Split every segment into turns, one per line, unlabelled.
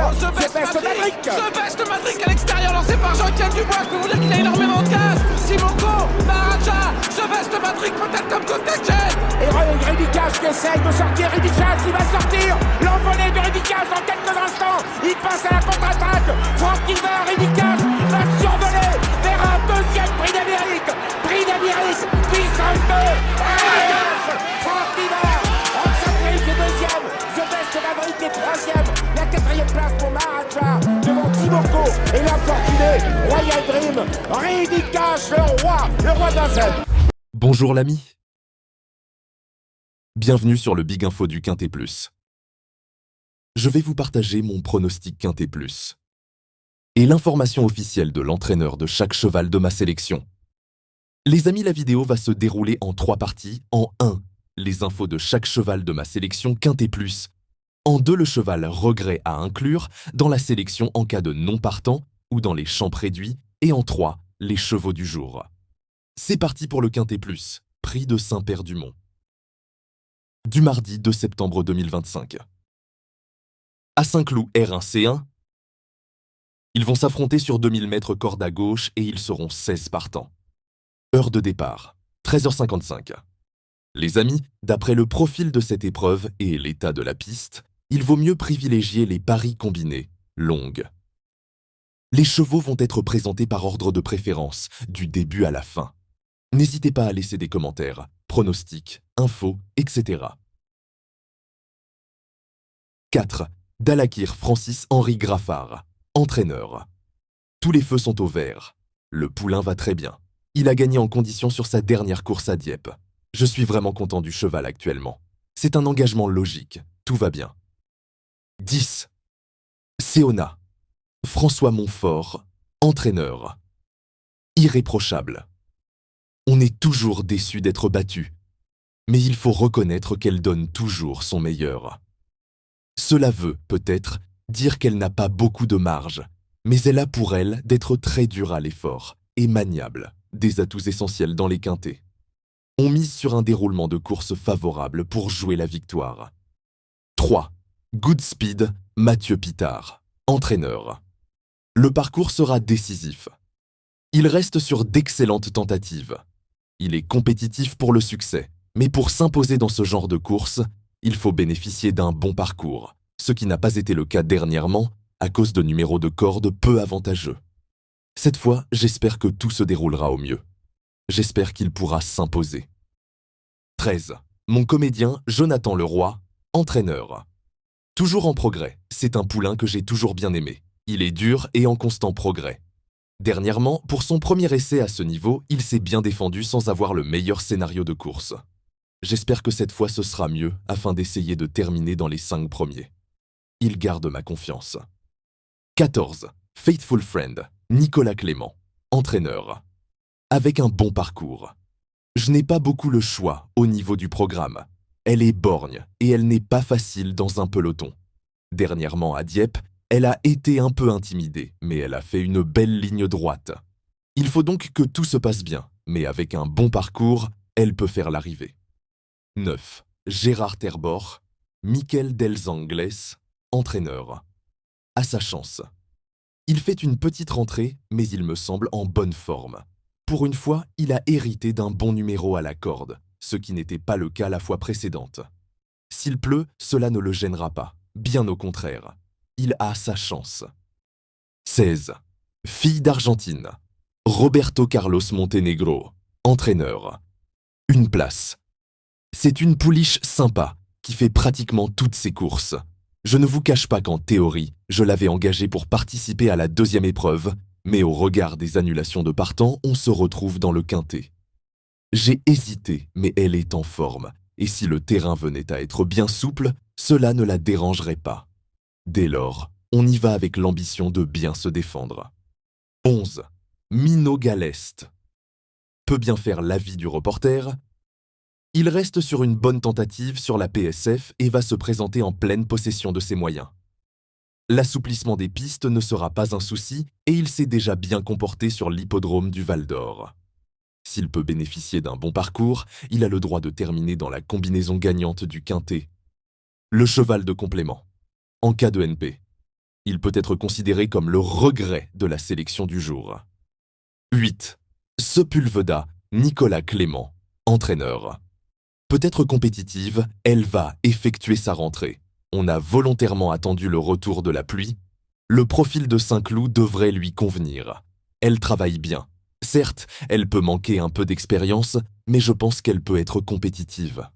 The Best Matrix à l'extérieur, lancé par Jean-Étienne Dubois. Je peux vous dire qu'il a énormément de gaz. Simoko, Maharaja, The Best Matrix peut-être comme contact.
Et Ridicage qui essaye de sortir. Ridicage qui va sortir. L'envolée de Ridicage dans quelques instants. Il passe à la contre-attaque. Franck Niver, Ridicage va survoler vers un deuxième prix d'Amérique. Prix d'Amérique, puissance 2. Franck Niver, Oxenfree est deuxième. The Best Maverick est troisième. La quatrième place pour Maharaja devant Timoko et l'infortuné Royal Dream. Ridicage, le roi d'un seul.
Bonjour l'ami. Bienvenue sur le Big Info du Quintet Plus. Je vais vous partager mon pronostic Quintet Plus et l'information officielle de l'entraîneur de chaque cheval de ma sélection. Les amis, la vidéo va se dérouler en 3 parties. En 1, les infos de chaque cheval de ma sélection Quintet Plus. En 2, le cheval regret à inclure dans la sélection en cas de non partant ou dans les champs réduits. Et en 3, les chevaux du jour. C'est parti pour le Quintet Plus, prix de Saint-Père-du-Mont. Du mardi 2 septembre 2025. À Saint-Cloud R1C1, ils vont s'affronter sur 2000 mètres corde à gauche et ils seront 16 partants. Heure de départ, 13h55. Les amis, d'après le profil de cette épreuve et l'état de la piste, il vaut mieux privilégier les paris combinés, longues. Les chevaux vont être présentés par ordre de préférence, du début à la fin. N'hésitez pas à laisser des commentaires, pronostics, infos, etc. 4. Dalakir Francis-Henri Graffard, entraîneur. Tous les feux sont au vert. Le poulain va très bien. Il a gagné en condition sur sa dernière course à Dieppe. Je suis vraiment content du cheval actuellement. C'est un engagement logique. Tout va bien. 10. Seona. François Montfort, entraîneur. Irréprochable. On est toujours déçu d'être battu, mais il faut reconnaître qu'elle donne toujours son meilleur. Cela veut, peut-être, dire qu'elle n'a pas beaucoup de marge, mais elle a pour elle d'être très dure à l'effort et maniable, des atouts essentiels dans les quintets. On mise sur un déroulement de course favorable pour jouer la victoire. 3. Goodspeed, Mathieu Pitard, entraîneur. Le parcours sera décisif. Il reste sur d'excellentes tentatives. Il est compétitif pour le succès, mais pour s'imposer dans ce genre de course, il faut bénéficier d'un bon parcours, ce qui n'a pas été le cas dernièrement à cause de numéros de corde peu avantageux. Cette fois, j'espère que tout se déroulera au mieux. J'espère qu'il pourra s'imposer. 13. Mon comédien Jonathan Leroy, entraîneur. Toujours en progrès, c'est un poulain que j'ai toujours bien aimé. Il est dur et en constant progrès. Dernièrement, pour son premier essai à ce niveau, il s'est bien défendu sans avoir le meilleur scénario de course. J'espère que cette fois ce sera mieux afin d'essayer de terminer dans les 5 premiers. Il garde ma confiance. 14. Faithful Friend, Nicolas Clément, entraîneur. Avec un bon parcours. Je n'ai pas beaucoup le choix au niveau du programme. Elle est borgne et elle n'est pas facile dans un peloton. Dernièrement à Dieppe, elle a été un peu intimidée, mais elle a fait une belle ligne droite. Il faut donc que tout se passe bien, mais avec un bon parcours, elle peut faire l'arrivée. 9. Gérard Terbor, Mikel Delzangles, entraîneur. À sa chance. Il fait une petite rentrée, mais il me semble en bonne forme. Pour une fois, il a hérité d'un bon numéro à la corde, ce qui n'était pas le cas la fois précédente. S'il pleut, cela ne le gênera pas, bien au contraire. Il a sa chance. 16. Fille d'Argentine. Roberto Carlos Montenegro, entraîneur. Une place. C'est une pouliche sympa qui fait pratiquement toutes ses courses. Je ne vous cache pas qu'en théorie, je l'avais engagée pour participer à la 2e épreuve, mais au regard des annulations de partants, on se retrouve dans le quintet. J'ai hésité, mais elle est en forme, et si le terrain venait à être bien souple, cela ne la dérangerait pas. Dès lors, on y va avec l'ambition de bien se défendre. 11. Mino Galeste. Peut bien faire l'avis du reporter. Il reste sur une bonne tentative sur la PSF et va se présenter en pleine possession de ses moyens. L'assouplissement des pistes ne sera pas un souci et il s'est déjà bien comporté sur l'hippodrome du Val d'Or. S'il peut bénéficier d'un bon parcours, il a le droit de terminer dans la combinaison gagnante du quintet. Le cheval de complément. En cas de NP. Il peut être considéré comme le regret de la sélection du jour. 8. Sepulveda, Nicolas Clément, entraîneur. Peut-être compétitive, elle va effectuer sa rentrée. On a volontairement attendu le retour de la pluie. Le profil de Saint-Cloud devrait lui convenir. Elle travaille bien. Certes, elle peut manquer un peu d'expérience, mais je pense qu'elle peut être compétitive.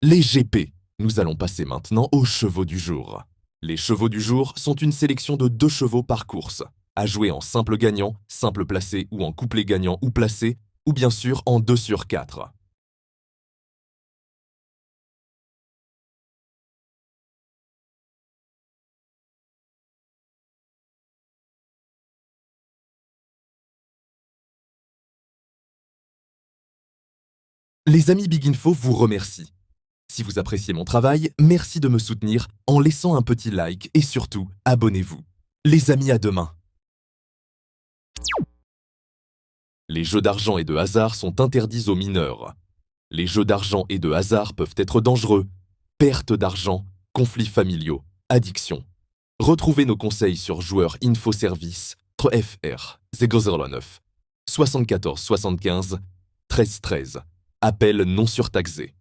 Les GP. Nous allons passer maintenant aux chevaux du jour. Les chevaux du jour sont une sélection de 2 chevaux par course, à jouer en simple gagnant, simple placé ou en couplet gagnant ou placé, ou bien sûr en 2 sur 4. Les amis Big Info vous remercient. Si vous appréciez mon travail, merci de me soutenir en laissant un petit like et surtout, abonnez-vous. Les amis, à demain. Les jeux d'argent et de hasard sont interdits aux mineurs. Les jeux d'argent et de hasard peuvent être dangereux. Perte d'argent, conflits familiaux, addiction. Retrouvez nos conseils sur Joueurs Info Service, FR 009 74 75 13 13. Appel non surtaxé.